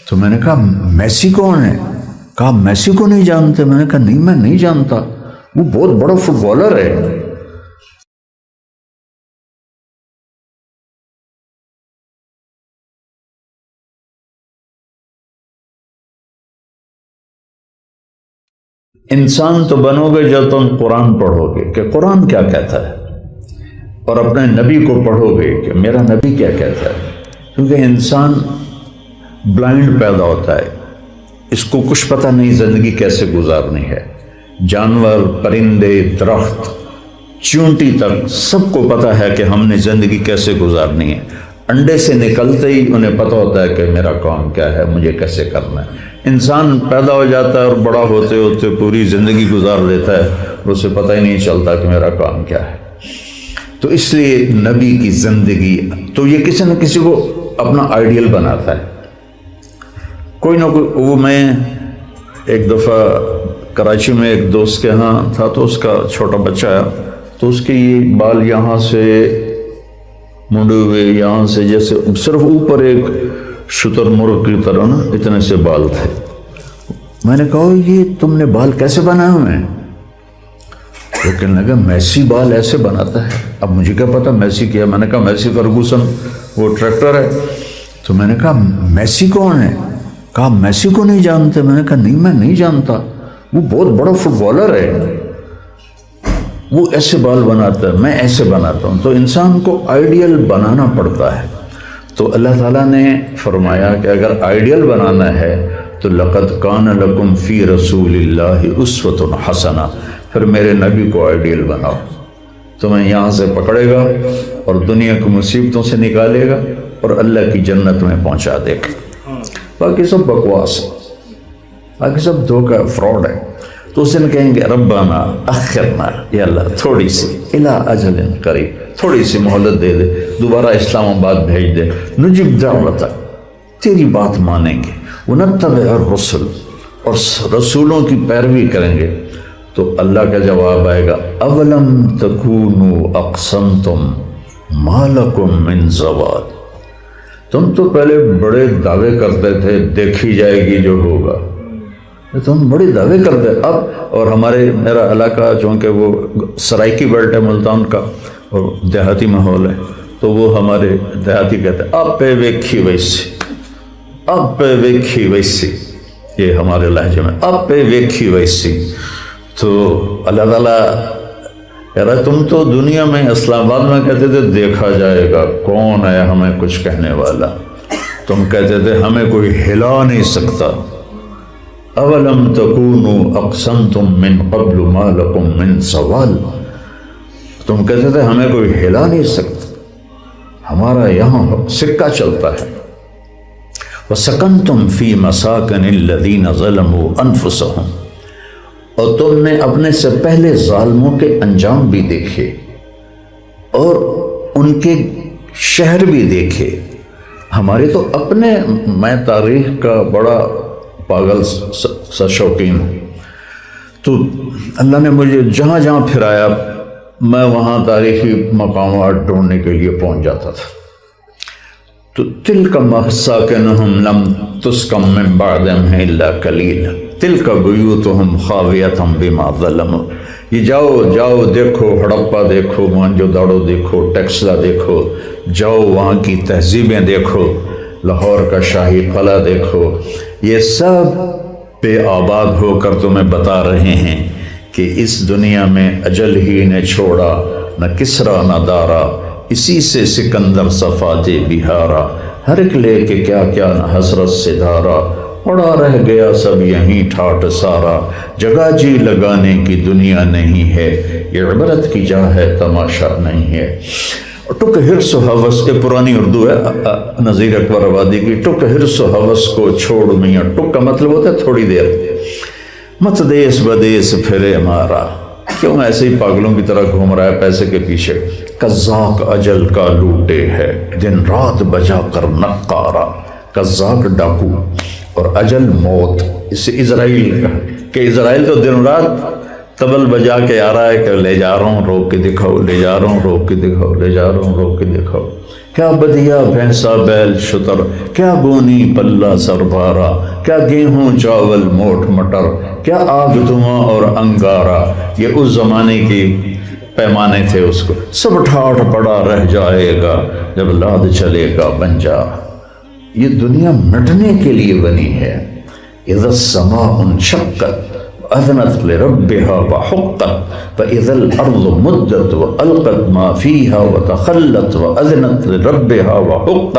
تو میں نے کہا میسی کون ہے؟ کہا میسی کو نہیں جانتے؟ میں نے کہا نہیں میں نہیں جانتا، وہ بہت بڑا فٹ بالر ہے۔ انسان تو بنو گے جب تم قرآن پڑھو گے کہ قرآن کیا کہتا ہے، اور اپنے نبی کو پڑھو گے کہ میرا نبی کیا کہتا ہے۔ کیونکہ انسان بلائنڈ پیدا ہوتا ہے، اس کو کچھ پتہ نہیں زندگی کیسے گزارنی ہے۔ جانور، پرندے، درخت، چونٹی تک سب کو پتہ ہے کہ ہم نے زندگی کیسے گزارنی ہے۔ انڈے سے نکلتے ہی انہیں پتہ ہوتا ہے کہ میرا کام کیا ہے، مجھے کیسے کرنا ہے۔ انسان پیدا ہو جاتا ہے اور بڑا ہوتے ہوتے پوری زندگی گزار لیتا ہے، اسے پتہ ہی نہیں چلتا کہ میرا کام کیا ہے۔ تو اس لیے نبی کی زندگی تو یہ کسی نہ کسی کو اپنا آئیڈیل بناتا ہے، کوئی نہ کوئی۔ وہ میں ایک دفعہ کراچی میں ایک دوست کے ہاں تھا، تو اس کا چھوٹا بچہ آیا، تو اس کے یہ بال یہاں سے منڈے ہوئے، یہاں سے جیسے صرف اوپر ایک شتر مرغ کی طرح نا اتنے سے بال تھے۔ میں نے کہا یہ تم نے بال کیسے بنائے ہوئے ہیں؟ وہ کہنے لگا میسی بال ایسے بناتا ہے۔ اب مجھے کیا پتا میسی کیا؟ میں نے کہا میسی فرگوسن وہ ٹریکٹر ہے۔ تو میں نے کہا میسی کون ہے؟ کہا میسی کو نہیں جانتے؟ میں نے کہا نہیں میں نہیں جانتا، وہ بہت بڑا فٹ بالر ہے، وہ ایسے بال بناتا ہے، میں ایسے بناتا ہوں۔ تو انسان کو آئیڈیل بنانا پڑتا ہے۔ تو اللہ تعالیٰ نے فرمایا کہ اگر آئیڈیل بنانا ہے تو لقد کان لکم فی رسول اللہ اسوۃ حسنہ، پھر میرے نبی کو آئیڈیل بناؤ، تمہیں یہاں سے پکڑے گا اور دنیا کی مصیبتوں سے نکالے گا اور اللہ کی جنت میں پہنچا دے گا۔ باقی سب بکواس ہے، باقی سب دھوکہ فراڈ ہے۔ تو اس دن کہیں گے ربنا اخرنا، یا اللہ تھوڑی سی الی اجل قریب، تھوڑی سی مہلت دے دے، دوبارہ اسلام آباد بھیج دے، نجب دعوتک، تیری بات مانیں گے، ونتبع الرسل، اور رسولوں کی پیروی کریں گے۔ تو اللہ کا جواب آئے گا اولم تکونوا اقسمتم ما لکم من زوال، تم تو پہلے بڑے دعوے کرتے تھے دیکھی جائے گی جو ہوگا، تم بڑے دعوے کرتے اب۔ اور میرا علاقہ چونکہ وہ سرائکی بیلٹ ہے ملتان کا اور دیہاتی ماحول ہے، تو وہ ہمارے دیہاتی کہتے ہیں اب پہ ویکھی ویسی، اب پہ ویکھی ویسی، یہ ہمارے لہجے میں اب پہ ویکھی ویسی۔ تو اللہ تعالیٰ کہہ رہا ہے تم تو دنیا میں اسلام آباد میں کہتے تھے دیکھا جائے گا، کون ہے ہمیں کچھ کہنے والا، تم کہتے تھے ہمیں کوئی ہلا نہیں سکتا۔ اولم تکونوا اقسمتم من قبل ما لکم من زوال، تم کہتے تھے ہمیں کوئی ہلا نہیں سکتا، ہمارا یہاں سکہ چلتا ہے۔ وسکنتم فی مساکن الذین ظلموا انفسہم، اور تم نے اپنے سے پہلے ظالموں کے انجام بھی دیکھے اور ان کے شہر بھی دیکھے۔ ہمارے تو اپنے، میں تاریخ کا بڑا پاگل سا شوقین ہوں، تو اللہ نے مجھے جہاں جہاں پھرایا میں وہاں تاریخی مقامات ڈھونڈنے کے لیے پہنچ جاتا تھا۔ تو تلک مساکنہم لم تسکن من بعدہم الا قلیلا تلک بیوتہم خاویۃ بما ظلموا، یہ جاؤ دیکھو ہڑپا دیکھو، موہنجو داڑو دیکھو، ٹیکسلا دیکھو، جاؤ وہاں کی تہذیبیں دیکھو، لاہور کا شاہی قلعہ دیکھو، یہ سب بے آباد ہو کر تمہیں بتا رہے ہیں کہ اس دنیا میں اجل ہی نے چھوڑا نہ کسرا نہ دارا، اسی سے سکندر صفات بہارا، ہر ایک لے کے کیا کیا نہ حسرت سے دھارا، پڑا رہ گیا سب یہیں ٹھاٹ سارا، جگہ جی لگانے کی دنیا نہیں ہے، یہ عبرت کی جا ہے تماشا نہیں ہے۔ ٹک حرص و حوث، یہ پرانی اردو ہے نذیر اکبر آبادی کی، ٹک حرص و حوث کو چھوڑ میاں، ٹک کا مطلب ہوتا ہے تھوڑی دیر، مت دیس بدیس پھرے ہمارا، کیوں ایسے ہی پاگلوں کی طرح گھوم رہا ہے پیسے کے پیچھے۔ قزاق اجل کا لوٹے ہے دن رات بجا کر نقارا، قزاق ڈاکو اور اجل موت، اس سے اسرائیل کا کہ اسرائیل تو دن رات طبل بجا کے آ رہا ہے کہ لے جا رہا ہوں روک کے دکھاؤ، لے جا رہا ہوں روک کے دکھاؤ، لے جا رہا ہوں روک کے دکھاؤ۔ کیا بدیا بھینسا بیل شتر، کیا گونی پلہ سربارا، کیا گیہوں چاول موٹ مٹر، کیا آگ دھواں اور انگارا۔ یہ اس زمانے کی پیمانے تھے، اس کو سب ٹھاٹھ پڑا رہ جائے گا جب لاد چلے گا بنجارا۔ یہ دنیا مٹنے کے لیے بنی ہے۔ اذا السماء انشقت وأذنت لربها وحقت فإذا الأرض مدت وألقت ما فيها وتخلت وأذنت لربها وحقت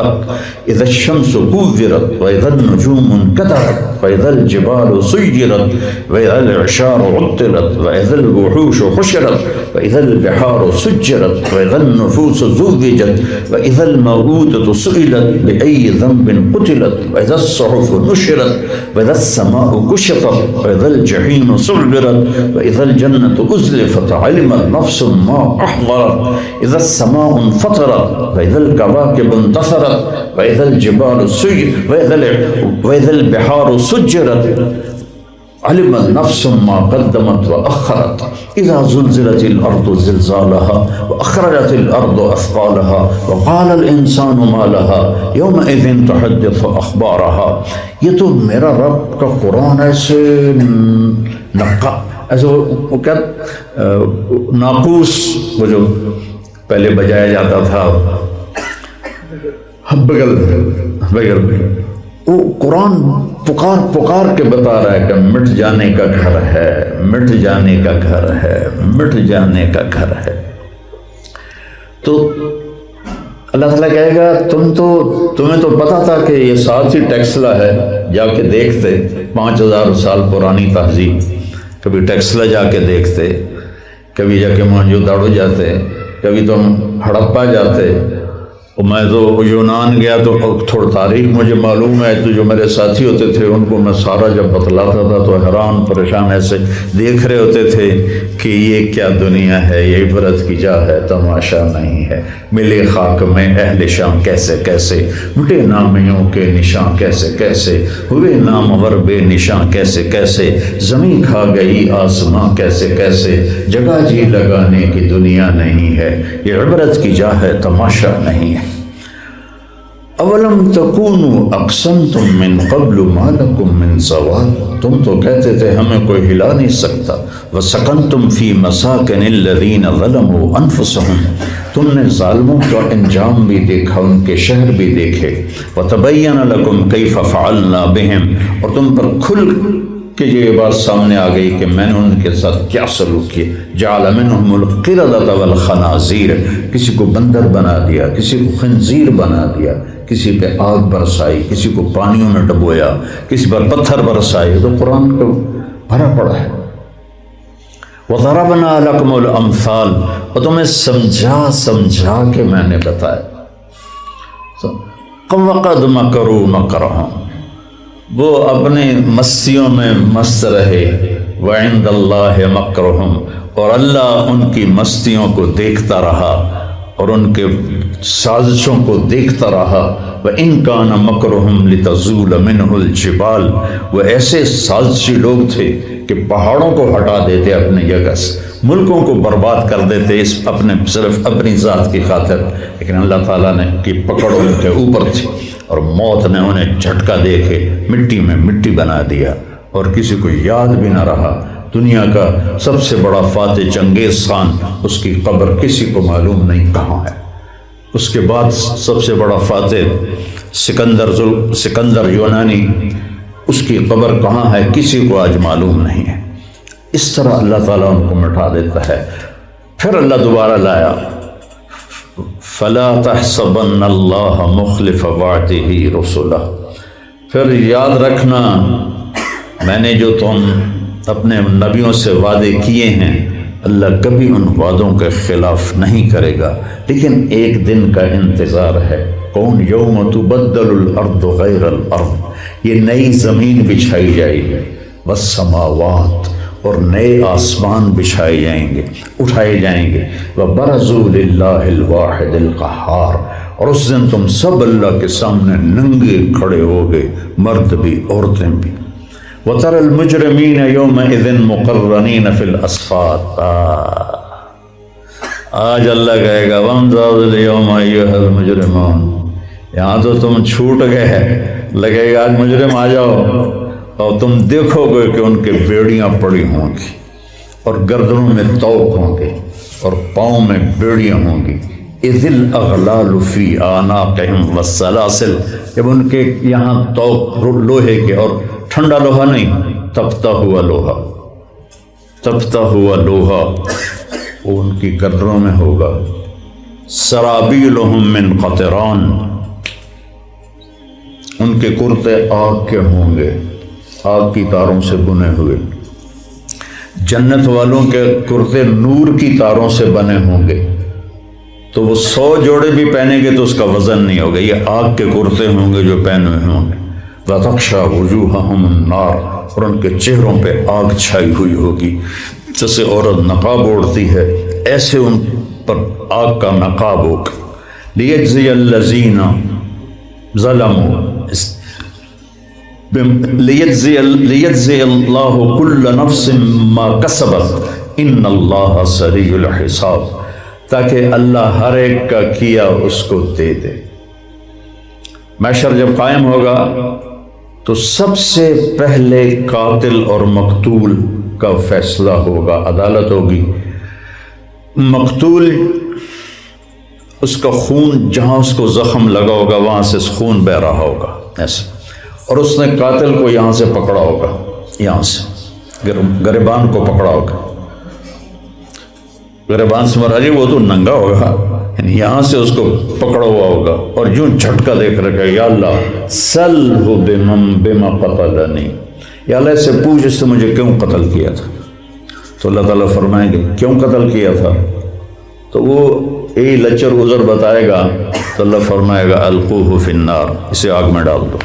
إذا الشمس كورت وإذا النجوم انكدرت وإذا الجبال سيرت وإذا العشار عطلت وإذا الوحوش حشرت وإذا البحار سجرت وإذا النفوس زوجت وإذا الموءودة سئلت بأي ذنب قتلت وإذا الصحف نشرت وإذا السماء كشطت وإذا الجحيم سعرت وإذا الجنة أزلفت علمت نفس ما أحضرت إذا السماء انفطرت وإذا الكواكب انتثرت وإذا الجبال سيرت وإذا البحار سجرت علمت نفس ما قدمت وأخرت إذا زلزلت الأرض زلزالها وأخرجت الأرض أثقالها وقال الإنسان ما لها يومئذ تحدث أخبارها۔ یہ تو میرا رب کا قرآن ایسے نقا، ایسے وہ کیا ناقوس، وہ جو پہلے بجایا جاتا تھا بغل، وہ قرآن پکار پکار کے بتا رہا ہے کہ مٹ جانے کا گھر ہے، مٹ جانے کا گھر ہے، مٹ جانے کا گھر ہے۔ تو اللہ تعالیٰ کہے گا تمہیں تو پتا تھا کہ یہ ساتھ ہی ٹیکسلا ہے، جا کے دیکھتے، 5000 سال پرانی تہذیب، کبھی ٹیکسلا جا کے دیکھتے، کبھی جا کے موہنجو-داڑو جاتے، کبھی تم ہڑپا جاتے۔ میں تو یونان گیا تو تھوڑا تاریخ مجھے معلوم ہے، تو جو میرے ساتھی ہوتے تھے ان کو میں سارا جب بتلاتا تھا تو حیران پریشان ایسے دیکھ رہے ہوتے تھے کہ یہ کیا دنیا ہے، یہ عبرت کی جا ہے، تماشا نہیں ہے۔ ملے خاک میں اہل شام کیسے کیسے، مٹے نامیوں کے نشاں کیسے کیسے، ہوئے نامور بے نشاں کیسے کیسے، زمین کھا گئی آسماں کیسے کیسے، جگہ جی لگانے کی دنیا نہیں ہے، یہ عبرت کی جا ہے، تماشا نہیں ہے۔ اولم تکونوا اقسمتم من قبل ما لکم من زوال، تم تو کہتے تھے ہمیں کوئی ہلا نہیں سکتا۔ وسکنتم فی مساکن الذین ظلموا انفسہم، تم نے ظالموں کا انجام بھی دیکھا، ان کے شہر بھی دیکھے۔ وتبین لکم کیف فعلنا بہم، اور تم پر کھل کہ یہ بات سامنے آ گئی کہ میں نے ان کے ساتھ کیا سلوک کیا۔ جعل منہم القردۃ والخنازیر، کسی کو بندر بنا دیا، کسی کو خنزیر بنا دیا، کسی پہ آگ برسائی، کسی کو پانیوں میں ڈبویا، کسی پر پتھر برسائے۔ تو قرآن کو بھرا پڑا ہے۔ وَضَرَبْنَا لَكُمُ الْأَمْثَالَ، اور تمہیں سمجھا کے میں نے بتایا۔ وَقَدْ مَكَرُوا مَكْرَهُمْ، وہ اپنے مستیوں میں مست رہے۔ وَعِنْدَ اللَّهِ مَكْرُهُمْ، اور اللہ ان کی مستیوں کو دیکھتا رہا اور ان کے سازشوں کو دیکھتا رہا۔ وَإِنْ كَانَ مَكْرُهُمْ لِتَزُولَ مِنْهُ الْجِبَالُ، وہ ایسے سازشی لوگ تھے کہ پہاڑوں کو ہٹا دیتے اپنی جگہ سے، ملکوں کو برباد کر دیتے صرف اپنی ذات کی خاطر، لیکن اللہ تعالیٰ نے کی پکڑ ان کے اوپر تھی اور موت نے انہیں جھٹکا دے کے مٹی میں مٹی بنا دیا، اور کسی کو یاد بھی نہ رہا۔ دنیا کا سب سے بڑا فاتح چنگیز خان، اس کی قبر کسی کو معلوم نہیں کہاں ہے۔ اس کے بعد سب سے بڑا فاتح سکندر یونانی، اس کی قبر کہاں ہے کسی کو آج معلوم نہیں ہے۔ اس طرح اللہ تعالیٰ ان کو مٹا دیتا ہے۔ پھر اللہ دوبارہ لایا، فَلَا تَحْسَبَنَّ اللَّهَ مُخْلِفَ وَعْدِهِ رُسُلَهُ، پھر یاد رکھنا میں نے جو تم اپنے نبیوں سے وعدے کیے ہیں، اللہ کبھی ان وعدوں کے خلاف نہیں کرے گا، لیکن ایک دن کا انتظار ہے۔ کون؟ یوم تبدل الارض غیر الارض، یہ نئی زمین بچھائی جائے گی، والسماوات، اور نئے آسمان بچھائے جائیں گے، اٹھائے جائیں گے۔ وبرزوا للہ الواحد القہار، اور اس دن تم سب اللہ کے سامنے ننگے کھڑے ہوگے، مرد بھی عورتیں بھی۔ وَتَرَى الْمُجْرِمِينَ يَوْمَئِذٍ مُقَرَّنِينَ فِي الْأَصْفَادِ، آج اللہ کہے گا وَامْتَازُوا الْيَوْمَ أَيُّهَا الْمُجْرِمُونَ، یہاں تو تم چھوٹ گئے، لگے گا آج مجرم آ جاؤ، اور تم دیکھو گے کہ ان کے بیڑیاں پڑی ہوں گی اور گردنوں میں طوق ہوں گے اور پاؤں میں بیڑیاں ہوں گی. اِذِ الْأَغْلَالُ فِي أَعْنَاقِهِمْ وَالسَّلَاسِلُ، جب ان کے یہاں طوق لوہے کے، اور ٹھنڈا لوہا نہیں، تپتا ہوا لوہا، تپتا ہوا لوہا وہ ان کی گردنوں میں ہوگا. سرابیلہم من قطران، ان کے کرتے آگ کے ہوں گے، آگ کی تاروں سے بنے ہوئے. جنت والوں کے کرتے نور کی تاروں سے بنے ہوں گے، تو وہ 100 جوڑے بھی پہنیں گے تو اس کا وزن نہیں ہوگا. یہ آگ کے کرتے ہوں گے جو پہنے ہوئے ہوں گے. وَتَغْشَىٰ وُجُوهَهُمُ النَّارُ، اور ان کے چہروں پہ آگ چھائی ہوئی ہوگی. جیسے عورت نقاب اوڑھتی ہے ایسے ان پر آگ کا نقاب ہوگا. لِيَجْزِيَ الَّذِينَ ظَلَمُوا، لِيَجْزِيَ اللَّهُ كُلَّ نَفْسٍ مَا كَسَبَتْ إِنَّ اللَّهَ سَرِيعُ الْحِسَابِ، تاکہ اللہ ہر ایک کا کیا اس کو دے دے. محشر جب قائم ہوگا تو سب سے پہلے قاتل اور مقتول کا فیصلہ ہوگا، عدالت ہوگی. مقتول، اس کا خون جہاں اس کو زخم لگا ہوگا وہاں سے خون بہ رہا ہوگا ایسے، اور اس نے قاتل کو یہاں سے پکڑا ہوگا، یہاں سے گریبان کو پکڑا ہوگا. گریبان سے مراد وہ تو ننگا ہوگا، یعنی یہاں سے اس کو پکڑا ہوا ہوگا، اور یوں جھٹکا دیکھ رکھا، یا اللہ سلہ بما قتلنی، یا اللہ اس سے پوچھ اس سے مجھے کیوں قتل کیا تھا. تو اللہ تعالیٰ فرمائیں گے کیوں قتل کیا تھا؟ تو وہ یہی لچر عذر بتائے گا، تو اللہ فرمائے گا القوہ فی النار، اسے آگ میں ڈال دو.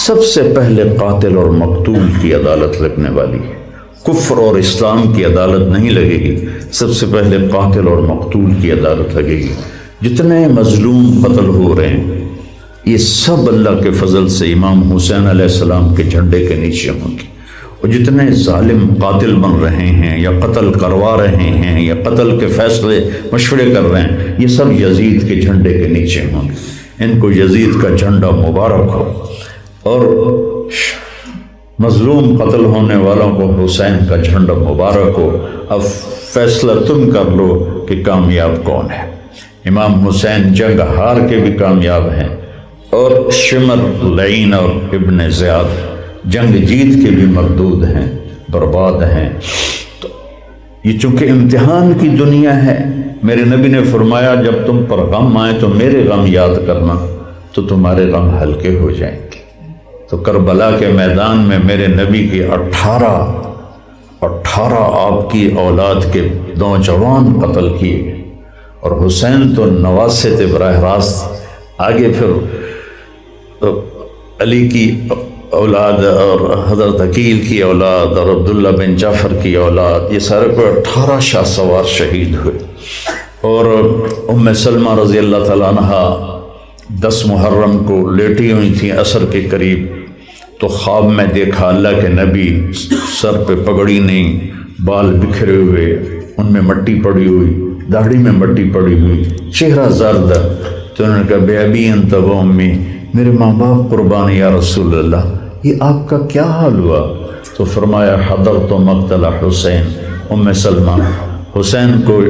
سب سے پہلے قاتل اور مقتول کی عدالت لگنے والی ہے. کفر اور اسلام کی عدالت نہیں لگے گی، سب سے پہلے قاتل اور مقتول کی عدالت لگے گی. جتنے مظلوم قتل ہو رہے ہیں یہ سب اللہ کے فضل سے امام حسین علیہ السلام کے جھنڈے کے نیچے ہوں گے. اور جتنے ظالم قاتل بن رہے ہیں یا قتل کروا رہے ہیں یا قتل کے فیصلے مشورے کر رہے ہیں، یہ سب یزید کے جھنڈے کے نیچے ہوں گے. ان کو یزید کا جھنڈا مبارک ہو، اور مظلوم قتل ہونے والوں کو حسین کا جھنڈا مبارک ہو. اب فیصلہ تم کر لو کہ کامیاب کون ہے. امام حسین جنگ ہار کے بھی کامیاب ہیں، اور شمر لعین اور ابن زیاد جنگ جیت کے بھی مردود ہیں، برباد ہیں. تو یہ چونکہ امتحان کی دنیا ہے، میرے نبی نے فرمایا جب تم پر غم آئے تو میرے غم یاد کرنا تو تمہارے غم ہلکے ہو جائیں گے. تو کربلا کے میدان میں میرے نبی کی 18 آپ کی اولاد کے نوجوان قتل کیے گئے، اور حسین تو نواسے تھے براہ راست. آگے پھر علی کی اولاد اور حضرت عقیل کی اولاد اور عبداللہ بن جعفر کی اولاد، یہ سارے کو 18 شاہ سوار شہید ہوئے. اور ام سلمہ رضی اللہ تعالیٰ عنہ 10 محرم کو لیٹی ہوئی تھیں عصر کے قریب، تو خواب میں دیکھا اللہ کے نبی سر پہ پگڑی نہیں، بال بکھرے ہوئے، ان میں مٹی پڑی ہوئی، داڑھی میں مٹی پڑی ہوئی، چہرہ زرد. تو انہوں نے کہا بے ابی انت و امی، میرے ماں باپ قربان یا رسول اللہ، یہ آپ کا کیا حال ہوا؟ تو فرمایا حضرت مقتل حسین، ام سلمہ حسین کو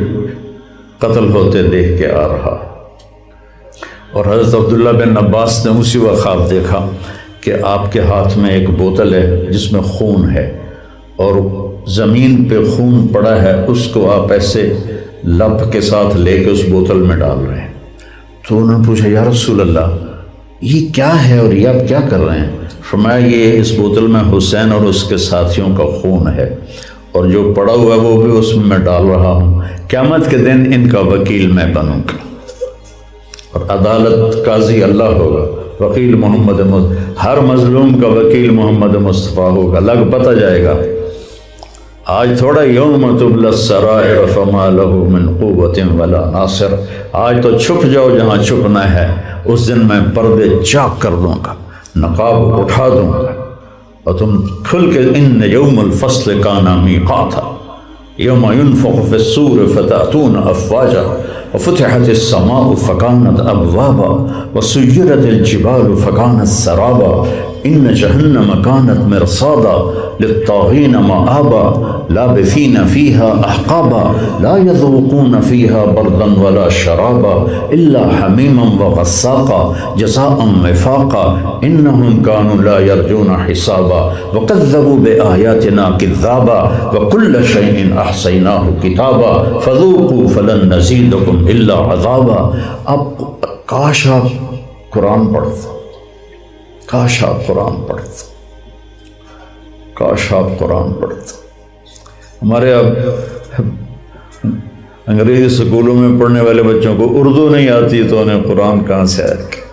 قتل ہوتے دیکھ کے آ رہا. اور حضرت عبداللہ بن عباس نے اسی وقت خواب دیکھا کہ آپ کے ہاتھ میں ایک بوتل ہے جس میں خون ہے، اور زمین پہ خون پڑا ہے، اس کو آپ ایسے لب کے ساتھ لے کے اس بوتل میں ڈال رہے ہیں. تو انہوں نے پوچھا یا رسول اللہ یہ کیا ہے اور یہ آپ کیا کر رہے ہیں؟ فرمایا یہ اس بوتل میں حسین اور اس کے ساتھیوں کا خون ہے، اور جو پڑا ہوا ہے وہ بھی اس میں ڈال رہا ہوں. قیامت کے دن ان کا وکیل میں بنوں گا، اور عدالت قاضی اللہ ہوگا، وکیل محمد ہر مظلوم کا وکیل محمد مصطفیٰ ہوگا. لگ پتہ جائے گا. آج تھوڑا یوم تبلی السرائر فما لہ من قوت ولا ناصر، آج تو چھپ جاؤ جہاں چھپنا ہے، اس دن میں پردے چاک کر دوں گا، نقاب اٹھا دوں گا، اور تم کھل کے ان یوم الفصل کان میقاتا، یوم ينفخ في الصور فتأتون افواجا وفتحت السماء فكانت ابوابا وسيرت الجبال فكانت سرابا ان جهنم كانت مرصادا للطاغين مآبا لابثين فيها احقابا لا يذوقون فيها بردا ولا شرابا الا حميما وغساقا جزاء وفاقا انهم كانوا لا يرجون حسابا وكذبوا بآياتنا كذابا وكل شيء احصيناه كتابا فذوقوا فلن نزيدكم الا عذابا. اب کاش آپ قرآن پڑھتے، کاش آپ قرآن پڑھتے، کاش آپ قرآن پڑھتے. ہمارے اب انگریزی سکولوں میں پڑھنے والے بچوں کو اردو نہیں آتی تو انہیں قرآن کہاں سے آئے گا؟